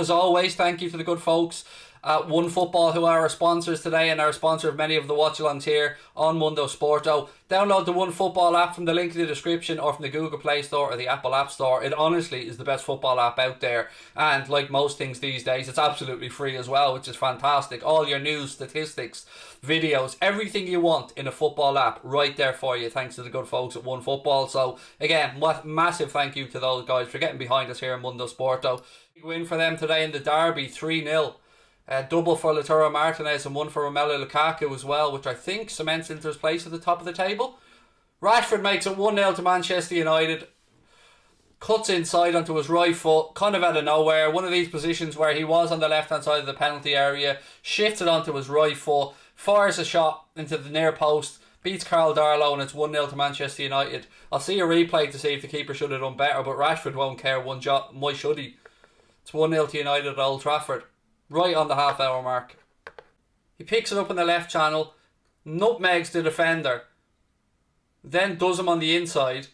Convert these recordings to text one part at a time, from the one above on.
As always, thank you to the good folks at One Football, who are our sponsors today and are a sponsor of many of the watch-alongs here on Mundo Sporto. Download the One Football app from the link in the description or from the Google Play Store or the Apple App Store. It honestly is the best football app out there, and like most things these days, it's absolutely free as well, which is fantastic. All your news, statistics, videos, everything you want in a football app right there for you, thanks to the good folks at One Football. So again, massive thank you to those guys for getting behind us here in Mundo Sporto. Big win for them today in the derby, 3-0. Double for Lautaro Martinez and one for Romelu Lukaku as well, which I think cements Inter's place at the top of the table. Rashford makes it 1-0 to Manchester United. Cuts inside onto his right foot, kind of out of nowhere. One of these positions where he was on the left-hand side of the penalty area, shifts it onto his right foot, fires a shot into the near post, beats Carl Darlow, and it's 1-0 to Manchester United. I'll see a replay to see if the keeper should have done better, but Rashford won't care one jot. Why should he? It's 1-0 to United at Old Trafford. Right on the half-hour mark. He picks it up in the left channel, nutmegs the defender, then does him on the inside,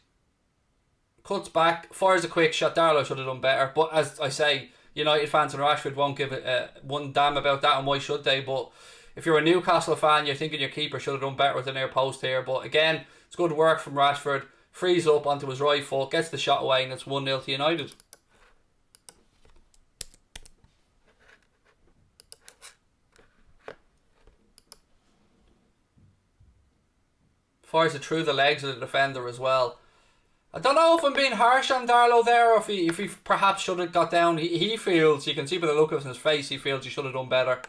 cuts back, fires a quick shot. Darlow should have done better, but as I say, United fans and Rashford won't give it one damn about that, and why should they? But if you're a Newcastle fan, you're thinking your keeper should have done better with the near post here. But again, it's good work from Rashford. Frees up onto his right foot, gets the shot away, and it's 1-0 to United. Fires it through the legs of the defender as well. I don't know if I'm being harsh on Darlow there, or if he perhaps should have got down. He feels, you can see by the look of his face, he feels he should have done better.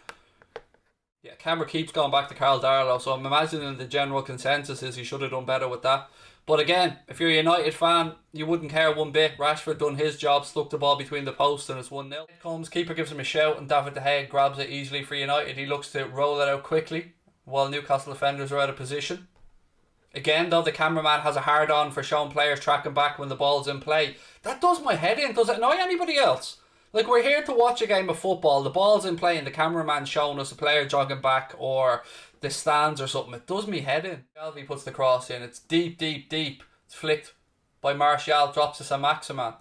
Yeah, camera keeps going back to Carl Darlow, so I'm imagining the general consensus is he should have done better with that. But again, if you're a United fan, you wouldn't care one bit. Rashford done his job, stuck the ball between the posts, and it's 1-0. Comes, keeper gives him a shout, and David De Gea grabs it easily for United. He looks to roll it out quickly, while Newcastle defenders are out of position. Again, though, the cameraman has a hard on for showing players tracking back when the ball's in play. That does my head in. Does it annoy anybody else? Like, we're here to watch a game of football, the ball's in play and the cameraman showing us a player jogging back or the stands or something. It does me head in. Shelby puts the cross in. It's deep, deep, deep. It's flicked by Martial, drops to Saint-Maximin.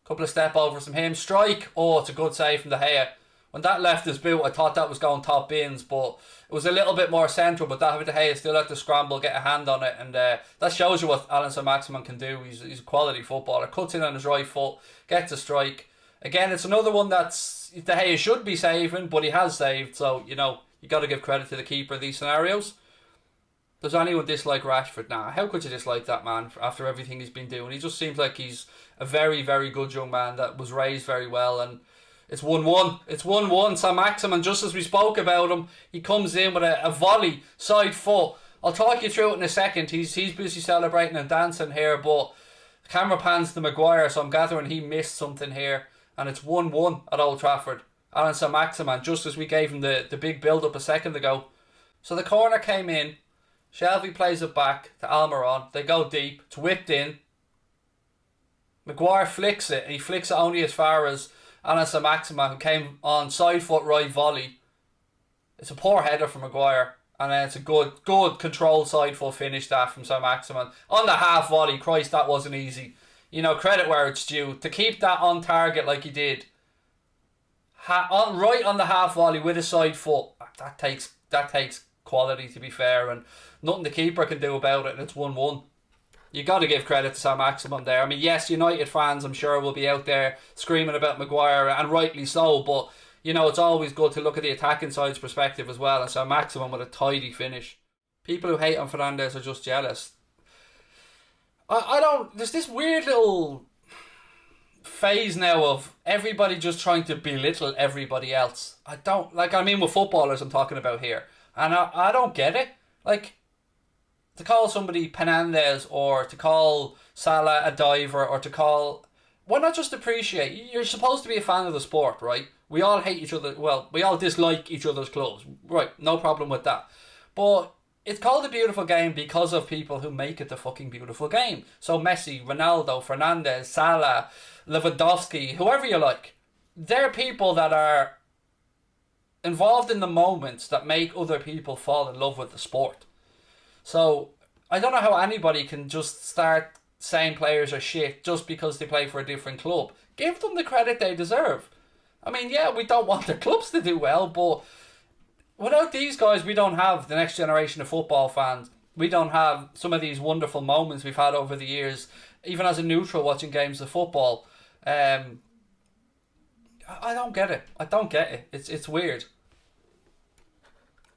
Couple of step overs from him. Strike. Oh, it's a good save from De Gea. When that left his boot, I thought that was going top bins, but it was a little bit more central. But David De Gea still had to scramble, get a hand on it, and that shows you what Alan Saint-Maximin can do. He's a quality footballer. Cuts in on his right foot, gets a strike. Again, it's another one that's De Gea should be saving, but he has saved. So you got to give credit to the keeper in these scenarios. Does anyone dislike Rashford? Nah, how could you dislike that man after everything he's been doing? He just seems like he's a very, very good young man that was raised very well, and it's 1-1. It's 1-1. Saint-Maximin, just as we spoke about him, he comes in with a volley, side foot. I'll talk you through it in a second. He's busy celebrating and dancing here, but the camera pans to Maguire, so I'm gathering he missed something here. And it's 1-1 at Old Trafford. Alan Saint-Maximin, just as we gave him the big build-up a second ago. So the corner came in. Shelby plays it back to Almiron. They go deep. It's whipped in. Maguire flicks it, and he flicks it only as far as Alan Saint-Maximin, who came on side foot right volley. It's a poor header from Maguire, and then it's a good controlled side foot finish that from Saint-Maximin. On the half volley, Christ, that wasn't easy. Credit where it's due. To keep that on target like he did, right on the half volley with a side foot, that takes quality, to be fair, and nothing the keeper can do about it, and it's 1-1. You got to give credit to Saint-Maximin there. I mean, yes, United fans, I'm sure, will be out there screaming about Maguire, and rightly so, but, it's always good to look at the attacking side's perspective as well, and Saint-Maximin with a tidy finish. People who hate on Fernandes are just jealous. I don't... There's this weird little phase now of everybody just trying to belittle everybody else. With footballers I'm talking about here, and I don't get it. Like, to call somebody Fernandes, or to call Salah a diver, or to call... Why not just appreciate? You're supposed to be a fan of the sport, right? We all hate each other. Well, we all dislike each other's clubs. Right, no problem with that. But it's called a beautiful game because of people who make it the fucking beautiful game. So Messi, Ronaldo, Fernandes, Salah, Lewandowski, whoever you like. They're people that are involved in the moments that make other people fall in love with the sport. So I don't know how anybody can just start saying players are shit just because they play for a different club. Give them the credit they deserve. I mean, yeah, we don't want the clubs to do well, but without these guys, we don't have the next generation of football fans. We don't have some of these wonderful moments we've had over the years, even as a neutral watching games of football. I don't get it. I don't get it. It's weird.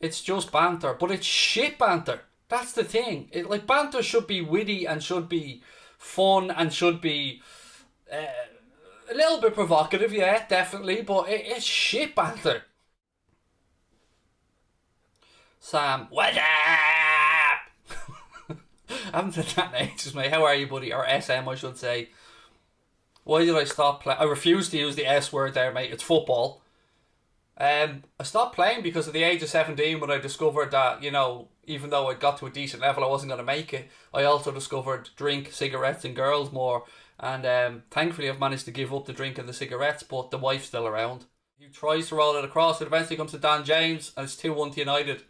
It's just banter, but it's shit banter. That's the thing. Like, banter should be witty and should be fun and should be a little bit provocative, yeah, definitely, but it's shit banter. Sam, what up? I haven't said that in ages, mate. How are you, buddy? Or SM, I should say. Why did I stop playing? I refuse to use the S word there, mate. It's football. I stopped playing because at the age of 17 when I discovered that, you know, even though I got to a decent level, I wasn't going to make it. I also discovered drink, cigarettes and girls more. And thankfully I've managed to give up the drink and the cigarettes, but the wife's still around. He tries to roll it across, it eventually comes to Dan James, and it's 2-1 to United.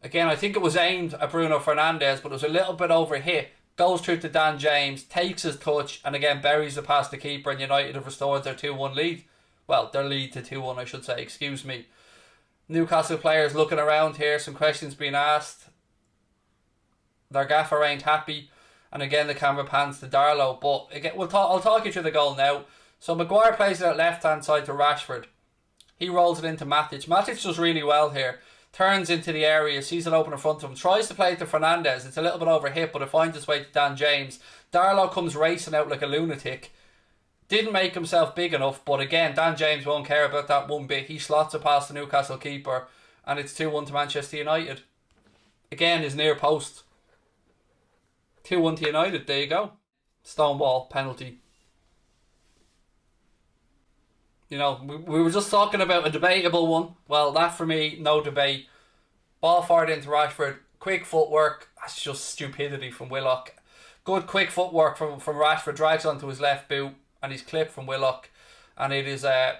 Again, I think it was aimed at Bruno Fernandes, but it was a little bit overhit. Goes through to Dan James, takes his touch, and again buries it past the keeper, and United have restored their 2-1 lead. Well, their lead to 2-1, I should say, excuse me. Newcastle players looking around here, some questions being asked. Their gaffer ain't happy. And again, the camera pans to Darlow. But again, I'll talk you through the goal now. So Maguire plays it out left-hand side to Rashford. He rolls it into Matic. Matic does really well here. Turns into the area, sees it open in front of him. Tries to play it to Fernandes. It's a little bit overhit, but it finds its way to Dan James. Darlow comes racing out like a lunatic. Didn't make himself big enough, but again, Dan James won't care about that one bit. He slots it past the Newcastle keeper, and it's 2-1 to Manchester United. Again, his near post. 2-1 to United, there you go. Stonewall, penalty. You know, we were just talking about a debatable one. Well, that for me, no debate. Ball fired into Rashford. Quick footwork. That's just stupidity from Willock. Good quick footwork from Rashford. Drags onto his left boot. And he's clipped from Willock. And it is... I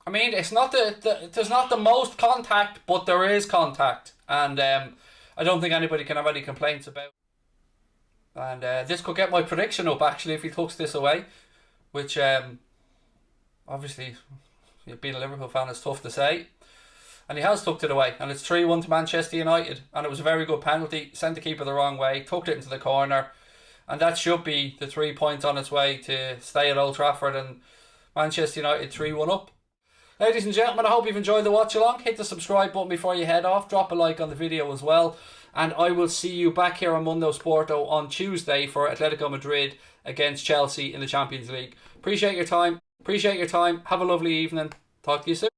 mean, it's not there's not the most contact, but there is contact. And I don't think anybody can have any complaints about. And this could get my prediction up, actually, if he tucks this away. Which, obviously, being a Liverpool fan is tough to say. And he has tucked it away. And it's 3-1 to Manchester United. And it was a very good penalty. Sent the keeper the wrong way. Tucked it into the corner. And that should be the 3 points on its way to stay at Old Trafford. And Manchester United 3-1 up. Ladies and gentlemen, I hope you've enjoyed the watch along. Hit the subscribe button before you head off. Drop a like on the video as well. And I will see you back here on Mundo Sporto on Tuesday for Atletico Madrid against Chelsea in the Champions League. Appreciate your time. Have a lovely evening. Talk to you soon.